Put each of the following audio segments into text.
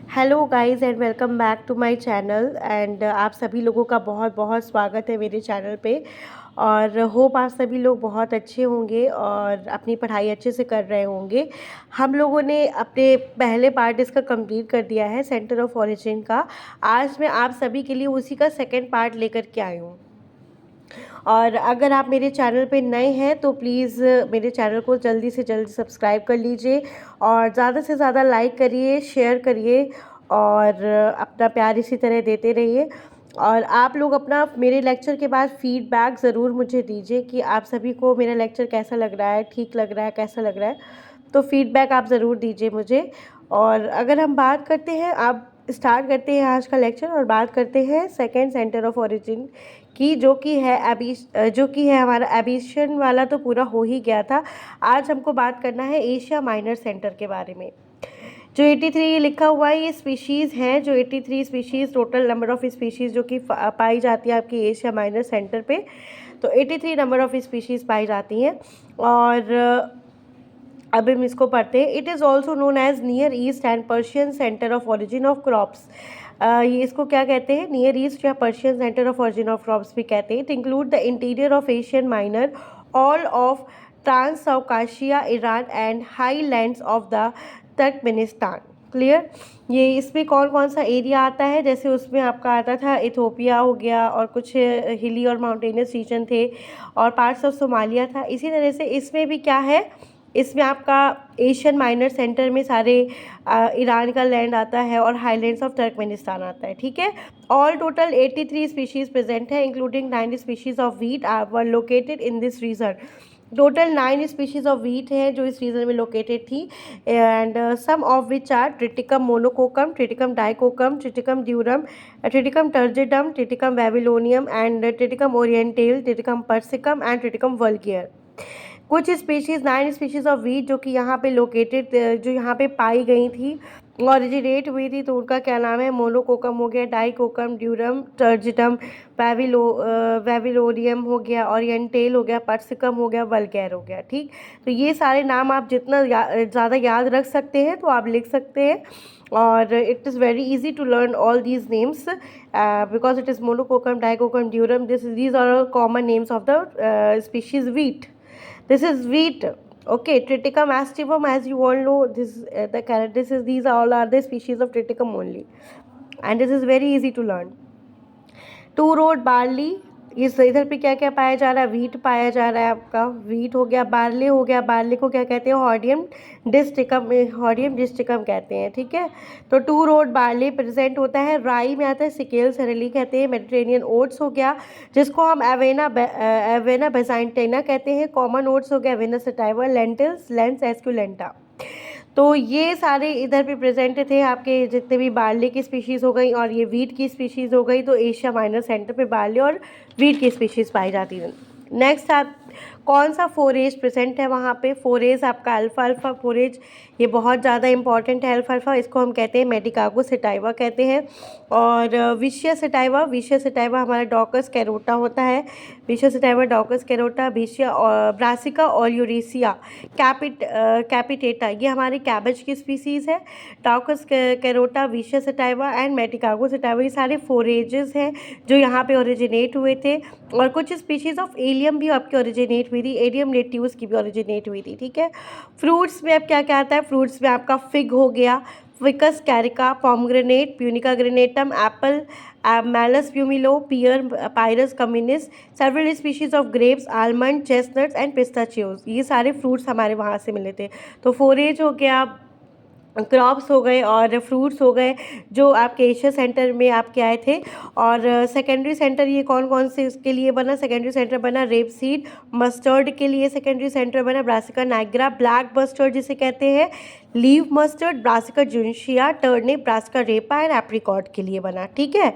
Hello guys and welcome back to my channel and आप सभी लोगों का बहुत बहुत स्वागत है मेरे चैनल पे। और होप आप सभी लोग बहुत अच्छे होंगे और अपनी पढ़ाई अच्छे से कर रहे होंगे। हम लोगों ने अपने पहले पार्ट इसका कंप्लीट कर दिया है सेंटर ऑफ ओरिजिन का। आज मैं आप सभी के लिए उसी का सेकंड पार्ट लेकर के आई हूँ। और अगर आप मेरे चैनल पे नए हैं तो प्लीज़ मेरे चैनल को जल्दी से जल्दी सब्सक्राइब कर लीजिए और ज़्यादा से ज़्यादा लाइक करिए, शेयर करिए और अपना प्यार इसी तरह देते रहिए। और आप लोग अपना मेरे लेक्चर के बाद फीडबैक ज़रूर मुझे दीजिए कि आप सभी को मेरा लेक्चर कैसा लग रहा है, ठीक लग रहा है, कैसा लग रहा है। तो फीडबैक आप ज़रूर दीजिए मुझे। और अगर हम बात करते हैं, आप स्टार्ट करते हैं आज का लेक्चर और बात करते हैं सेकंड सेंटर ऑफ ओरिजिन की, जो कि है हमारा एबिशन वाला तो पूरा हो ही गया था। आज हमको बात करना है एशिया माइनर सेंटर के बारे में। जो 83 लिखा हुआ है ये स्पीशीज़ हैं, जो 83 species total number of species जो कि पाई जाती है आपकी एशिया माइनर सेंटर पे। तो 83 नंबर ऑफ़ स्पीशीज़ पाई जाती हैं। और अब हम इसको पढ़ते हैं। It is also known as near east and Persian centre of origin of crops. ये इसको क्या कहते हैं, नियर ईस्ट या Persian centre of origin of crops भी कहते हैं। It include the interior of Asian minor, all of Transcaucasia, Iran and highlands of the Turkmenistan. Clear. ये इसमें कौन कौन सा एरिया आता है, जैसे उसमें आपका आता था इथोपिया हो गया और कुछ हिली और माउंटेनियस रीजन थे और पार्ट्स ऑफ सोमालिया था। इसी तरह से इसमें भी क्या है, इसमें आपका एशियन माइनर सेंटर में सारे ईरान का लैंड आता है और हाईलैंड्स ऑफ तुर्कमेनिस्तान आता है। ठीक है। ऑल टोटल 83 स्पीशीज़ प्रेजेंट है, including 9 species of wheat were located in this region. Total 9 species of wheat है जो इस रीजन में लोकेटेड थी। And some of which are Triticum monococcum, Triticum dicoccum, Triticum durum, Triticum turgidum, Triticum babylonium and Triticum orientale, Triticum persicum and Triticum vulgare. कुछ species 9 species of wheat जो कि यहाँ पे लोकेटेड, जो यहाँ पे पाई गई थी, ऑरिजिनेट हुई थी, तो उनका क्या नाम है, मोनोकोकम हो गया, डाइकोकम, ड्यूरम, टर्जिडम, बेबीलोनियम हो गया, ओरिएंटेल हो गया, पर्सिकम हो गया, वल्गैर हो गया। ठीक। तो ये सारे नाम आप जितना ज़्यादा याद रख सकते हैं तो आप लिख सकते हैं। और it is very easy to learn all these names because it is monococcum, dicoccum, durum. These are all common names of the species wheat. This is wheat. Okay, Triticum aestivum, as you all know, these all are the species of Triticum only, and this is very easy to learn. Two road barley, इस इधर पे क्या क्या पाया जा रहा है, wheat पाया जा रहा है आपका, व्हीट हो गया, बार्ले हो गया, बार्ले को क्या कहते हैं, हॉर्डियम डिस्टिकम, हॉर्डियम डिस्टिकम कहते हैं। ठीक है। तो टू रोड बार्ले प्रेजेंट होता है, राई में आता है, सिकेल सरेली कहते हैं, मेडिटेरेनियन ओट्स हो गया जिसको हम एवेना बेसाइंटेना कहते हैं, कॉमन ओट्स हो गया, एवेना सटाइवा, लेंटिल्स, लेंस एस्क्यूलेंटा। तो ये सारे इधर पे प्रेजेंट थे आपके, जितने भी बार्ले की स्पीशीज़ हो गई और ये वीट की स्पीशीज़ हो गई। तो एशिया माइनर सेंटर पे बार्ले और वीट की स्पीशीज़ पाई जाती हैं। नेक्स्ट आप कौन सा फोरेज प्रेजेंट है वहाँ पे, फोरेज आपका अल्फा अल्फा फोरेज, ये बहुत ज़्यादा इंपॉर्टेंट है अल्फा अल्फा, इसको हम कहते हैं मेडिकागो सेटाइवा कहते हैं। और विशिया सेटाइवा हमारा डॉकस कैरोटा होता है, Vicia sativa, Daucus carota, Vicia Brassica oleracea capitata, ये हमारी कैबेज की स्पीसीज़ है। Daucus carota, Vicia sativa and Medicago sativa, ये सारे फोरेजेस हैं जो यहाँ पे ओरिजिनेट हुए थे। और कुछ स्पीशीज़ ऑफ एलियम भी आपकी ओरिजिनेट हुई थी, एलियम लेट्यूस की भी ओरिजिनेट हुई थी। ठीक है। फ्रूट्स में अब क्या क्या आता है, फ्रूट्स में आपका फिग हो गया, Ficus carica, pomegranate, Punica granatum, apple, Malus pumila, pear, Pyrus communis, several species of grapes, almond, chestnuts and pistachios, ये सारे फ्रूट्स हमारे वहाँ से मिले थे। तो फोरेज हो गया, क्रॉप्स हो गए और फ्रूट्स हो गए जो आपके एशिया सेंटर में आपके आए थे। और सेकेंडरी सेंटर ये कौन कौन से इसके लिए बना, सेकेंडरी सेंटर बना रेपसीड, मस्टर्ड के लिए सेकेंडरी सेंटर बना ब्रासिका नाइग्रा, ब्लैक मस्टर्ड जिसे कहते हैं, leaf mustard, Brassica juncea, turnip, Brassica rapa and apricot के लिए बना। ठीक है।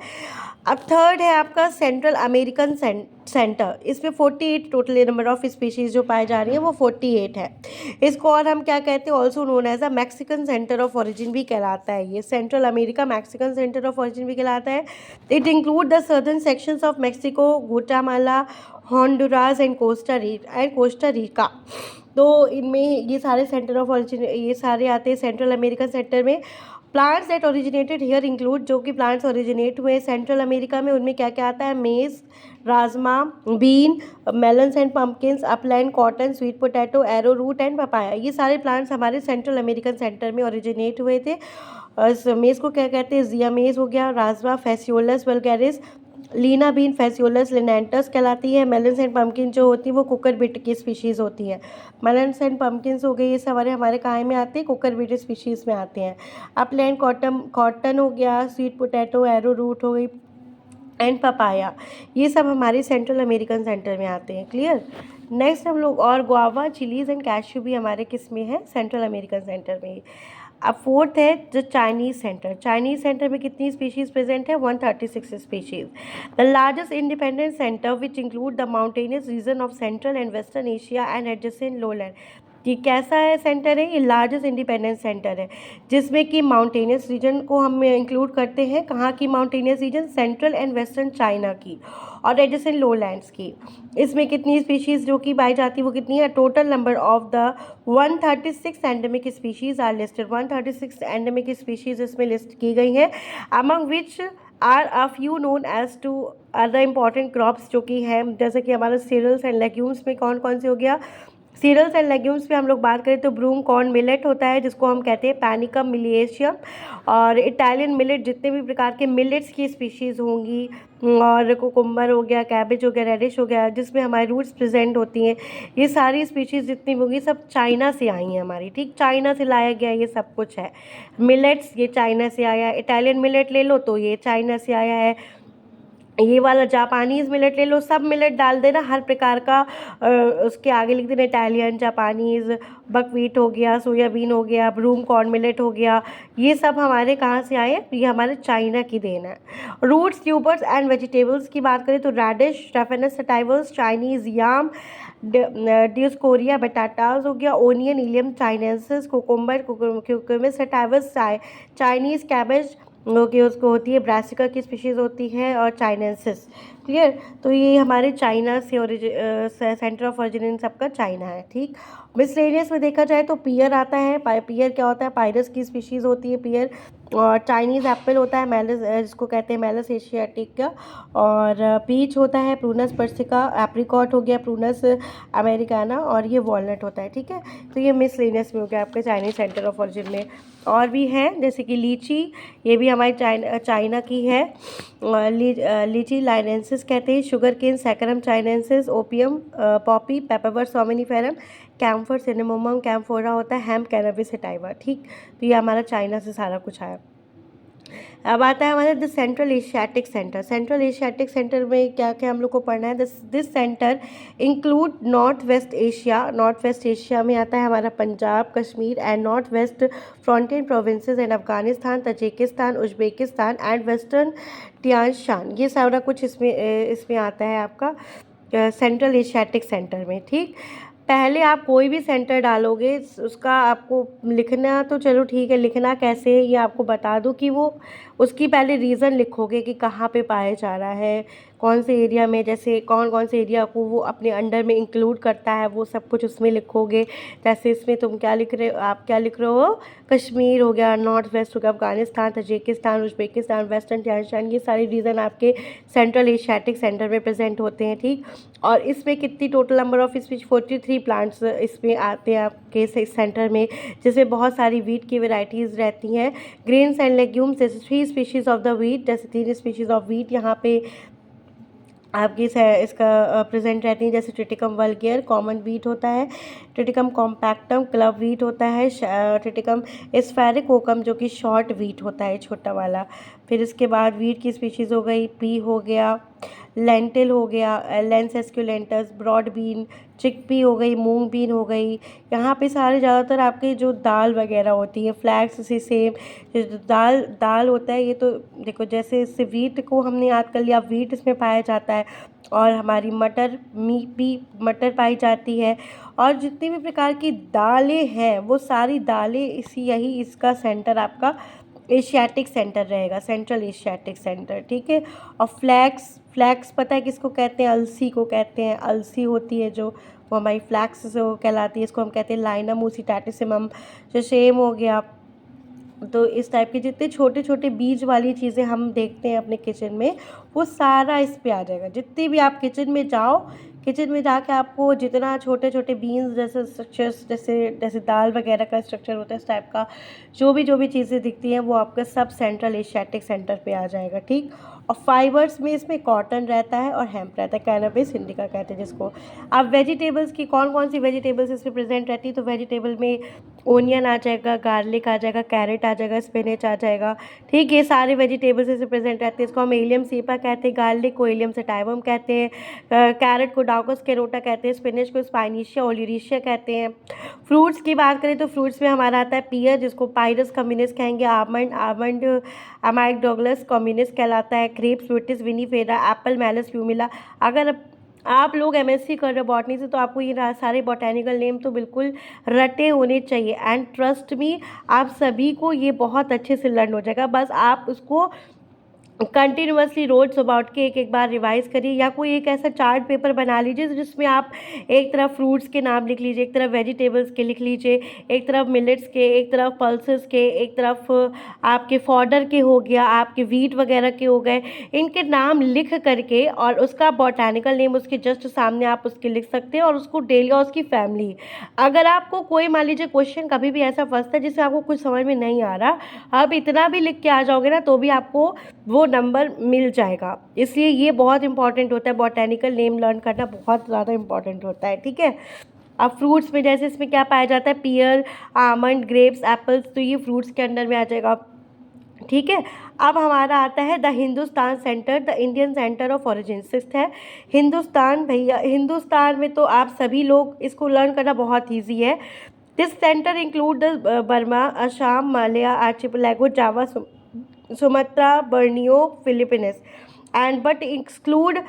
अब थर्ड है आपका सेंट्रल अमेरिकन सेंटर, इसमें 48 टोटल नंबर ऑफ स्पीशीज़ जो पाई जा रही है वो 48 है। इसको और हम क्या कहते हैं, also known as a Mexican centre of origin भी कहलाता है। ये Central America Mexican centre of origin भी कहलाता है। It include the southern sections of Mexico, Guatemala, Honduras and Costa Rica. तो इनमें ये सारे सेंटर ऑफ ओरिजिन ये सारे आते हैं सेंट्रल अमेरिकन सेंटर में। Plants that originated here include, जो कि प्लांट्स ओरिजिनेट हुए सेंट्रल अमेरिका में, उनमें क्या क्या आता है? Maize, rajma, bean, melons and pumpkins, upland cotton, sweet potato, arrowroot and papaya. ये सारे प्लांट्स हमारे सेंट्रल अमेरिकन सेंटर में ओरिजिनेट हुए थे। मेज को क्या कहते हैं? जिया मेज हो गया, राजमा फेसियोलस वल्गैरिस, लीना बीन फेसियोलस लिनेंटस कहलाती है। मेलन्स एंड पम्पकिन जो होती है वो कुकर बिट की स्पीशीज़ होती है। मेलन्स एंड पम्पकिन्स हो गई, ये सारे हमारे कहाँ में आते हैं? कुकर बिट स्पीशीज़ में आते हैं। अपलैंड कॉटन हो गया, स्वीट पोटैटो, एरो रूट हो गई एंड पपाया, ये सब हमारे सेंट्रल अमेरिकन सेंटर में आते हैं। क्लियर? नेक्स्ट हम लोग, और गुआवा, चिलीज एंड कैश्यू भी हमारे किस में है? सेंट्रल अमेरिकन सेंटर में ही। अब फोर्थ है the Chinese centre. Chinese centre में कितनी स्पीशीज़ प्रेजेंट है? 136 species. The largest independent centre which include the mountainous region of central and western Asia and adjacent lowland. ये कैसा है सेंटर है? ये लार्जेस्ट इंडिपेंडेंट सेंटर है, जिसमें कि माउंटेनियस रीजन को हम इंक्लूड करते हैं। कहाँ की mountainous region? Central and western China की और एडजेसेंट लोलैंड्स की। इसमें कितनी स्पीशीज़ जो कि पाई जाती है वो कितनी है? Total number of the 136 endemic species are listed. 136 endemic species इसमें लिस्ट की गई हैं, among which are a few known as to other important crops, जो कि है जैसे कि हमारे सीरियल्स एंड लेग्यूम्स में कौन कौन से हो गया? सीरियल्स एंड लेग्यूम्स में हम लोग बात करें तो ब्रूम कॉर्न मिलेट होता है, जिसको हम कहते हैं पैनिकम मिलिएशियम। और इटालियन मिलेट, जितने भी प्रकार के मिलेट्स की स्पीशीज़ होंगी, और कुकुम्बर हो गया, कैबेज हो गया, रेडिश हो गया, जिसमें हमारी रूट्स प्रेजेंट होती हैं, ये सारी स्पीशीज़ जितनी होंगी सब चाइना से आई हैं हमारी। ठीक, चाइना से लाया गया ये सब कुछ है। मिलेट्स ये चाइना से आया है। इटालियन मिलेट ले लो तो ये चाइना से आया है। ये वाला जापानीज़ मिलेट ले लो, सब मिलेट डाल देना हर प्रकार का। उसके आगे लिख देना इटालियन, जापानीज़, बकवीट हो गया, सोयाबीन हो गया, ब्रूम कॉर्न मिलेट हो गया, ये सब हमारे कहाँ से आए हैं? ये हमारे चाइना की देन है। रूट्स, ट्यूबर्स एंड वेजिटेबल्स की बात करें तो radish, Raphanus sativus, Chinese yam, Dioscorea batatas हो गया, onion, Allium chinensis, cucumber, cucumber sativus, Chinese cabbage कि उसको होती है, ब्रासिका की स्पीशीज़ होती है, और चाइनेंसिस। क्लियर? तो ये हमारे चाइना से सेंटर ऑफ ओरिजिन इन सबका चाइना है। ठीक, मिसलेनियस में देखा जाए तो पियर आता है। पियर क्या होता है? पायरस की स्पीशीज़ होती है पियर। और चाइनीज़ एप्पल होता है, मेलस, जिसको कहते हैं मेलस एशियाटिक का। और पीच होता है, प्रूनस पर्सिका। एप्रिकॉट हो गया, प्रूनस अमेरिकाना। और ये वॉलनट होता है। ठीक है, तो ये मिसलेनियस में हो गया आपके चाइनीज़ सेंटर ऑफ ओरिजिन में। और भी हैं जैसे कि लीची, ये भी हमारी चाइना की है। लीची लाइनेंसिस कहते हैं। Sugar cane, saccharum chinensis, opium, Poppy, पेपरवर सोमिनिफेरम, कैम्फर, सिनेमोमम कैम्फोरा होता है, हेम्प, कैनबिस सटाइवा। ठीक, तो ये हमारा चाइना से सारा कुछ आया। अब आता है हमारे the Central Asiatic centre. Central Asiatic centre में क्या क्या हम लोग को पढ़ना है? This centre include north west Asia. North west Asia में आता है हमारा Punjab, Kashmir and North West Frontier Provinces and Afghanistan, Tajikistan, Uzbekistan and western Tianshan. ये सारा कुछ इसमें आता है आपका सेंट्रल एशियाटिक सेंटर में। ठीक, पहले आप कोई भी सेंटर डालोगे उसका आपको लिखना, तो चलो ठीक है, लिखना कैसे ये आपको बता दूं कि वो उसकी पहले रीज़न लिखोगे कि कहाँ पे पाया जा रहा है, कौन से एरिया में, जैसे कौन कौन से एरिया को वो अपने अंडर में इंक्लूड करता है, वो सब कुछ उसमें लिखोगे। जैसे इसमें तुम क्या लिख रहे हो? आप क्या लिख रहे हो? कश्मीर हो गया, नॉर्थ वेस्ट हो गया, Afghanistan, Tajikistan, Uzbekistan, western Tianshan, ये सारी रीज़न आपके सेंट्रल एशियाटिक सेंटर में प्रेजेंट होते हैं। ठीक, और इसमें कितनी total number of species? 43 plants इसमें आते हैं आपके सेंटर में, जिसमें बहुत सारी वीट की वेराइटीज़ रहती हैं। ग्रेन्स एंड लेग्यूम्स, जैसे 3 स्पीशीज़ ऑफ द वीट, जैसे 3 स्पीशीज़ ऑफ वीट यहाँ पे आपकी इसका प्रेजेंट रहती हैं। जैसे ट्रिटिकम वल्गेर कॉमन वीट होता है, ट्रिटिकम कॉम्पैक्टम क्लब वीट होता है, ट्रिटिकम स्फेरिकोकम जो कि शॉर्ट वीट होता है, छोटा वाला। फिर इसके बाद वीट की स्पीशीज़ हो गई, पी हो गया, लेंटिल हो गया, लेंस एस्क्यूलेंटस, ब्रॉड बीन, चिकपी हो गई, मूंग बीन हो गई। यहाँ पे सारे ज़्यादातर आपके जो दाल वगैरह होती है, फ्लैक्स से सेम जो दाल होता है, ये तो देखो जैसे इससे वीट को हमने याद कर लिया, वीट इसमें पाया जाता है। और हमारी मटर भी मटर पाई जाती है। और जितनी भी प्रकार की दालें हैं वो सारी दालें यही इसका सेंटर आपका एशियाटिक सेंटर रहेगा, सेंट्रल एशियाटिक सेंटर। ठीक है, और फ्लैक्स पता है किसको कहते हैं? अलसी को कहते हैं। अलसी होती है जो, वो हमारी फ्लैक्स जो कहलाती है, इसको हम कहते हैं लाइनम ओसिटाटिसिमम। जो सेम हो गया तो इस टाइप के जितने छोटे छोटे बीज वाली चीज़ें हम देखते हैं अपने किचन में, वो सारा इस पे आ जाएगा। जितनी भी आप किचन में जाओ, किचन में जाके आपको जितना छोटे छोटे बीन्स जैसे स्ट्रक्चर्स, जैसे जैसे दाल वगैरह का स्ट्रक्चर होता है इस टाइप का, जो भी चीज़ें दिखती हैं वो आपका सब सेंट्रल एशियाटिक सेंटर पे आ जाएगा, ठीक। और फाइबर्स में इसमें कॉटन रहता है और हेम्प रहता है, कैनबिस इंडिका कहते हैं जिसको। अब वेजिटेबल्स की कौन कौन सी वेजिटेबल्स इसमें प्रेजेंट रहती है, तो वेजिटेबल में ओनियन आ जाएगा, गार्लिक आ जाएगा, कैरेट आ जाएगा, स्पिनच आ जाएगा, ठीक। ये सारे वेजिटेबल्स इसमें प्रेजेंट रहते हैं। इसको हम एलियम सीपा कहते हैं, गार्लिक को एलियम सटाइवम कहते हैं, कैरेट को डाउकस कैरोटा कहते हैं, स्पिनच को स्पाइनिशिया ओलियरिशिया कहते हैं। फ्रूट्स की बात करें तो फ्रूट्स में हमारा आता है पियर, जिसको पायरस कम्युनिस कहेंगे, आमंड आमंड अमाइक डॉगलस कम्युनिस कहलाता है, ग्रेप्स फ्रूटिस विनीफेरा, एप्पल मैलस प्यूमिला। अगर आप लोग एमएससी कर रहे हो बॉटनी से, तो आपको ये सारे बॉटेनिकल नेम तो बिल्कुल रटे होने चाहिए। एंड ट्रस्ट मी, आप सभी को ये बहुत अच्छे से लर्न हो जाएगा। बस आप उसको कंटिन्यूअसली रोज सुबह उठ के एक बार रिवाइज करिए, या कोई एक ऐसा चार्ट पेपर बना लीजिए जिसमें आप एक तरफ फ्रूट्स के नाम लिख लीजिए, एक तरफ वेजिटेबल्स के लिख लीजिए, एक तरफ मिलेट्स के, एक तरफ पल्सेस के, एक तरफ आपके फॉडर के हो गया, आपके वीट वगैरह के हो गए। इनके नाम लिख करके और उसका बॉटैनिकल नेम उसके जस्ट सामने आप उसके लिख सकते हैं, और उसको डेली, और उसकी फैमिली। अगर आपको कोई मान लीजिए क्वेश्चन कभी भी ऐसा फंसता है जिससे आपको कुछ समझ में नहीं आ रहा, आप इतना भी लिख के आ जाओगे ना तो भी आपको वो नंबर मिल जाएगा। इसलिए ये बहुत इंपॉर्टेंट होता है, बॉटेनिकल नेम लर्न करना बहुत ज़्यादा इंपॉर्टेंट होता है, ठीक है। अब फ्रूट्स में जैसे इसमें क्या पाया जाता है, पियर, आमंड, ग्रेप्स, एप्पल्स, तो ये फ्रूट्स के अंडर में आ जाएगा, ठीक है। अब हमारा आता है the Hindustan centre, the Indian centre of origin. Sixth है हिंदुस्तान। भैया हिंदुस्तान में तो आप सभी लोग इसको लर्न करना बहुत ईजी है। This centre include the Burma, Assam, Malaya archipelago, Java, Sumatra, Borneo, Philippines, and but exclude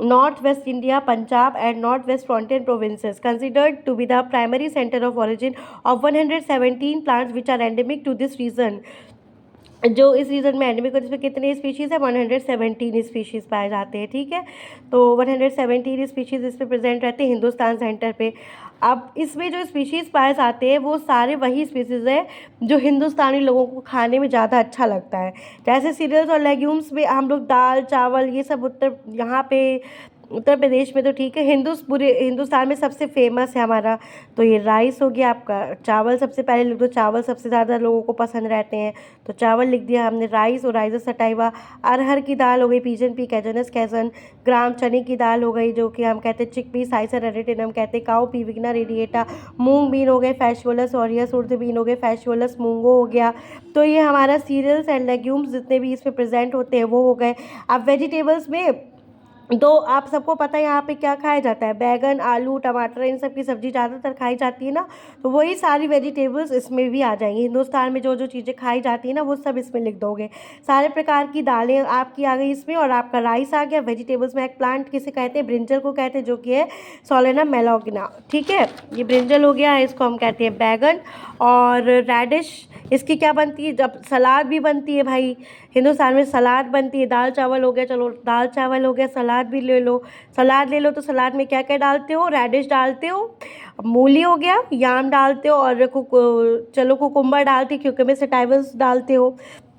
Northwest India, Punjab, and Northwest Frontier provinces, considered to be the primary center of origin of 117 plants which are endemic to this region। जो इस region में endemic, इसमें कितने species है, 117 species पाए जाते हैं, ठीक है। तो 117 स्पीशीज़ इसमें प्रेजेंट रहते हैं हिंदुस्तान सेंटर पे। अब इसमें जो स्पीशीज़ पाए जाते हैं वो सारे वही स्पीशीज़ है जो हिंदुस्तानी लोगों को खाने में ज़्यादा अच्छा लगता है। जैसे सीरियल्स और लेग्यूम्स में हम लोग दाल चावल ये सब यहाँ पे उत्तर प्रदेश में तो ठीक है, पूरे हिंदुस्तान में सबसे फेमस है हमारा तो ये राइस हो गया आपका। चावल सबसे पहले लिख दो, चावल सबसे ज़्यादा लोगों को पसंद रहते हैं तो चावल लिख दिया हमने। राइस और राइस सटाइवा। अरहर की दाल हो गई, पीजन पी, कैजनस कैसन। ग्राम चने की दाल हो गई जो कि हम कहते हैं चिकपी, साइसर एरिटिनम कहते हैं। Cowpea, Vigna radiata. Mung bean हो गए, फैशुलस ऑरियस। उर्द बीन हो गए, फैशुलस मूंगो हो गया। तो ये हमारा सीरियल्स एंड लेग्यूम्स जितने भी इसमें प्रेजेंट होते हैं वो हो गए। अब वेजिटेबल्स में तो आप सबको पता है यहाँ पे क्या खाया जाता है, बैगन, आलू, टमाटर, इन सब की सब्ज़ी ज़्यादातर खाई जाती है ना, तो वही सारी वेजिटेबल्स इसमें भी आ जाएंगी। हिंदुस्तान में जो जो चीज़ें खाई जाती है ना वो सब इसमें लिख दोगे। सारे प्रकार की दालें आपकी आ गई इसमें, और आपका राइस आ गया। वेजिटेबल्स में एक प्लांट किसे कहते हैं, ब्रिंजल को कहते हैं, जो कि है सोलेनम मेलॉगिना, ठीक है। ये ब्रिंजल हो गया, इसको हम कहते हैं बैगन। और रेडिश, इसकी क्या बनती है, जब सलाद भी बनती है भाई, हिंदुस्तान में सलाद बनती है। दाल चावल हो गया, चलो दाल चावल हो गया, सलाद भी ले लो। सलाद ले लो तो सलाद में क्या क्या डालते हो, रेडिश डालते हो, मूली हो गया, याम डालते हो, और चलो कुकुम्बर डालते हो, क्यूकम्बर सटाइवस डालते हो।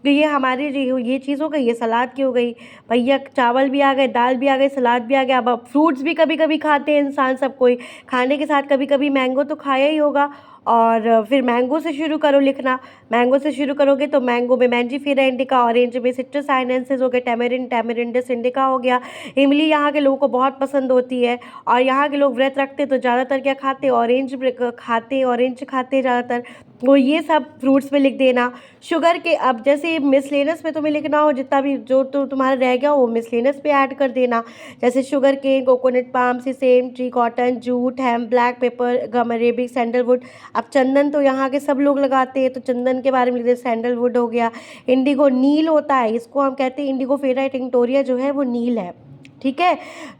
तो ये हमारी ये चीज़ हो गई, ये सलाद की हो गई भैया। चावल भी आ गए, दाल भी आ गई, सलाद भी आ गया। अब फ्रूट्स भी कभी कभी खाते हैं इंसान, सब कोई खाने के साथ कभी कभी मैंगो तो खाया ही होगा। और फिर मैंगो से शुरू करो लिखना। मैंगो से शुरू करोगे तो मैंगो में मैंजीफेरा इंडिका, ऑरेंज में सिट्रस साइनेंसिस हो गया, टैमरिंडिस इंडिका हो गया। इमली यहाँ के लोगों को बहुत पसंद होती है, और यहाँ के लोग व्रत रखते हैं तो ज़्यादातर क्या खाते हैं, ऑरेंज खाते हैं, ऑरेंज खाते हैं ज़्यादातर। वो ये सब फ्रूट्स में लिख देना। शुगर के अब जैसे मिसलेनस में तुम्हें लिखना हो, जितना भी जो तो तुम्हारा रह गया वो मिसलेनस पे ऐड कर देना। जैसे sugarcane, coconut, palm, sesame tree, cotton, jute, hemp, black pepper, gum Arabic, sandalwood. अब चंदन तो यहाँ के सब लोग लगाते हैं तो चंदन के बारे में लिख दे, सैंडलवुड हो गया। इंडिगो नील होता है, इसको हम कहते हैं इंडिगो फेरा टिंक्टोरिया जो है वो नील है, ठीक है।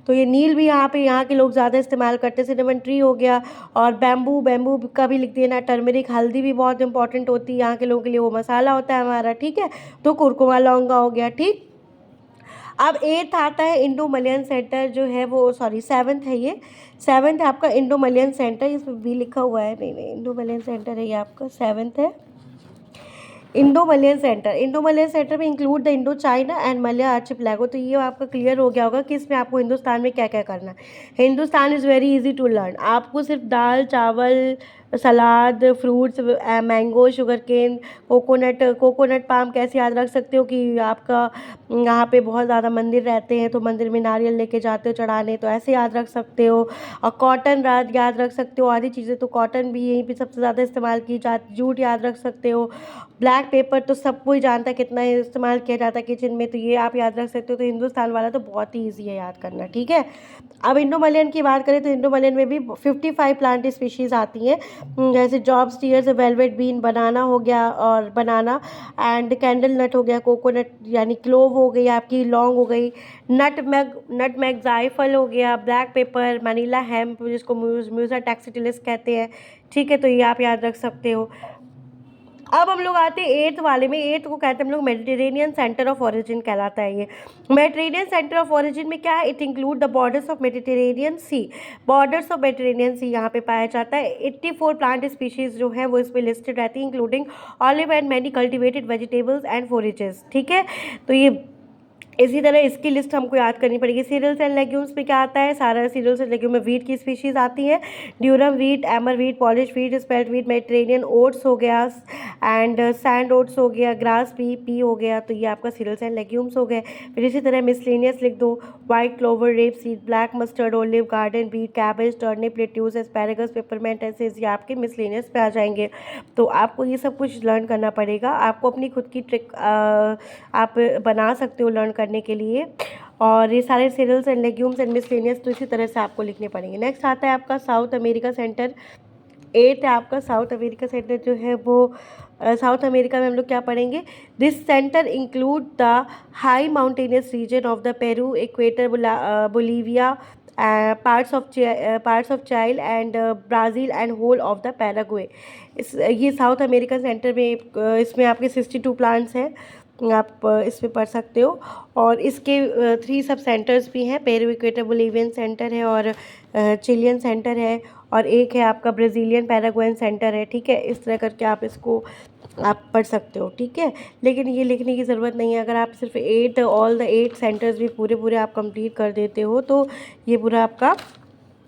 तो ये नील भी यहाँ पे यहाँ के लोग ज़्यादा इस्तेमाल करते हैं। सिनेमन ट्री हो गया, और बैम्बू, बैम्बू का भी लिख देना। टर्मरिक, हल्दी भी बहुत इंपॉर्टेंट होती है यहाँ के लोगों के लिए, वो मसाला होता है हमारा, ठीक है। तो कुरकुमा लौंगा हो गया, ठीक। अब 8th आता है इंडो मलयन सेंटर जो है वो, सॉरी 7th है, ये 7th है आपका इंडो मलयन सेंटर। इसमें भी लिखा हुआ है, नहीं इंडो मलयन सेंटर है ये आपका 7th है। इंडो मलयन सेंटर में include the Indo China and Malay archipelago. तो ये आपका क्लियर हो गया होगा कि इसमें आपको हिंदुस्तान में क्या क्या करना है। Hindustan is very easy to learn. आपको सिर्फ दाल चावल salad fruits mango sugarcane coconut palm कैसे याद रख सकते हो कि आपका यहाँ पे बहुत ज़्यादा मंदिर रहते हैं तो मंदिर में नारियल लेके जाते हो चढ़ाने, तो ऐसे याद रख सकते हो। और कॉटन याद रख सकते हो, आधी चीज़ें तो कॉटन भी यहीं पे सबसे ज़्यादा इस्तेमाल की जाती, जूट याद रख सकते हो। ब्लैक पेपर तो सब कोई जानता है कितना इस्तेमाल किया जाता है किचन में, तो ये आप याद रख सकते हो। तो हिंदुस्तान वाला तो बहुत ही ईजी है याद करना, ठीक है। अब इंडो मलयन की बात करें तो इंडो मलयन में भी 55 प्लांट स्पीशीज़ आती हैं, जैसे जॉब स्टीयर्स वेलवेट बीन बनाना हो गया और बनाना एंड कैंडल नट हो गया, कोकोनट यानी क्लोव हो गई आपकी, लौंग हो गई, नटमैग जायफल हो गया, ब्लैक पेपर मनीला हेम्प जिसको म्यूजा टैक्सिटिलिस कहते हैं, ठीक है। तो ये आप याद रख सकते हो। अब हम लोग आते हैं एट्थ वाले में। एट्थ को कहते हैं हम लोग मेडिटेरेनियन सेंटर ऑफ ओरिजिन कहलाता है ये। मेडिटेरेनियन सेंटर ऑफ ओरिजिन में क्या है, it include the borders of Mediterranean Sea. Borders of Mediterranean Sea यहाँ पे पाया जाता है। 84 प्लांट स्पीशीज़ जो है वो इसमें लिस्टेड रहती है, including olive and many cultivated vegetables and forages, ठीक है। तो ये इसी तरह इसकी लिस्ट हमको याद करनी पड़ेगी। सीरियल्स एंड लेग्यूम्स में क्या आता है, सारा सीरियल्स एंड लेग्यूम में वीट की स्पीशीज़ आती हैं, durum wheat, emmer wheat, Polish wheat, spelt wheat, Mediterranean oats हो गया एंड सैंड ओट्स हो गया, ग्रास पी हो गया। तो ये आपका सीरियल्स एंड लेग्यूम्स हो गए। फिर इसी तरह मिसलेनियस लिख दो, white clover, rapeseed, black mustard, olive, garden beet, cabbage, turnip, lettuce, asparagus, peppermint, ऐसे ये आपके मिसलेनियस पे आ जाएंगे। तो आपको ये सब कुछ लर्न करना पड़ेगा। आपको अपनी खुद की ट्रिक आप बना सकते हो लर्न करने के लिए। और ये सारे cereals and legumes and miscellaneous तो इसी तरह से आपको लिखने पड़ेंगे। नेक्स्ट आता है आपका साउथ अमेरिका सेंटर। एट है आपका साउथ अमेरिका सेंटर जो है वो साउथ अमेरिका में हम लोग क्या पढ़ेंगे, this centre include the high mountainous region of the Peru, Ecuador, Bolivia, parts of Chile and Brazil and whole of the Paraguay. ये साउथ अमेरिका सेंटर में इसमें आपके 62 प्लांट्स हैं, आप इसमें पढ़ सकते हो। और इसके 3 सब सेंटर्स भी हैं, पेरू, इक्वेटर, बोलीवियन सेंटर है और चिलियन सेंटर है, और एक है आपका ब्राज़ीलियन पैराग्वेन सेंटर है, ठीक है। इस तरह करके आप इसको आप पढ़ सकते हो, ठीक है। लेकिन ये लिखने की ज़रूरत नहीं है, अगर आप सिर्फ 8 ऑल द 8 सेंटर्स भी पूरे आप कंप्लीट कर देते हो तो ये पूरा आपका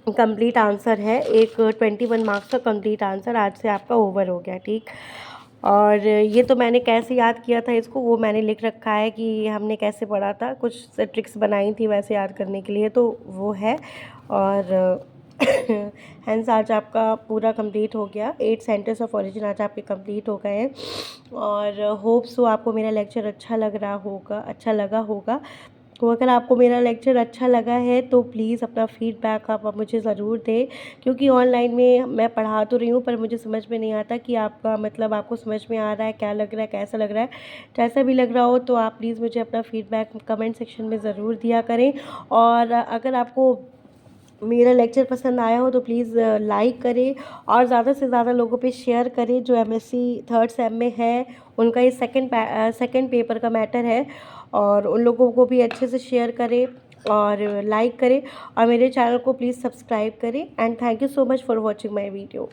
कंप्लीट आंसर है। एक 21 मार्क्स का कंप्लीट आंसर आज से आपका ओवर हो गया, ठीक। और ये तो मैंने कैसे याद किया था इसको वो मैंने लिख रखा है कि हमने कैसे पढ़ा था, कुछ ट्रिक्स बनाई थी वैसे याद करने के लिए, तो वो है। और हैंस आज आपका पूरा कंप्लीट हो गया। 8 सेंटर्स ऑफ ओरिजिन आज आपके कंप्लीट हो गए हैं। और होप्स सो आपको मेरा लेक्चर अच्छा लगा होगा। तो अगर आपको मेरा लेक्चर अच्छा लगा है तो प्लीज़ अपना फीडबैक आप मुझे ज़रूर दें, क्योंकि ऑनलाइन में मैं पढ़ा तो रही हूँ पर मुझे समझ में नहीं आता कि आपका मतलब आपको समझ में आ रहा है, क्या लग रहा है, कैसा लग रहा है। जैसा भी लग रहा हो तो आप प्लीज़ मुझे अपना फीडबैक कमेंट सेक्शन में ज़रूर दिया करें। और अगर आपको मेरा लेक्चर पसंद आया हो तो प्लीज़ लाइक करें और ज़्यादा से ज़्यादा लोगों पे शेयर करें जो एमएससी थर्ड सेम में है, उनका ये सेकंड पेपर का मैटर है, और उन लोगों को भी अच्छे से शेयर करें और लाइक करें और मेरे चैनल को प्लीज़ सब्सक्राइब करें। And thank you so much for watching my video.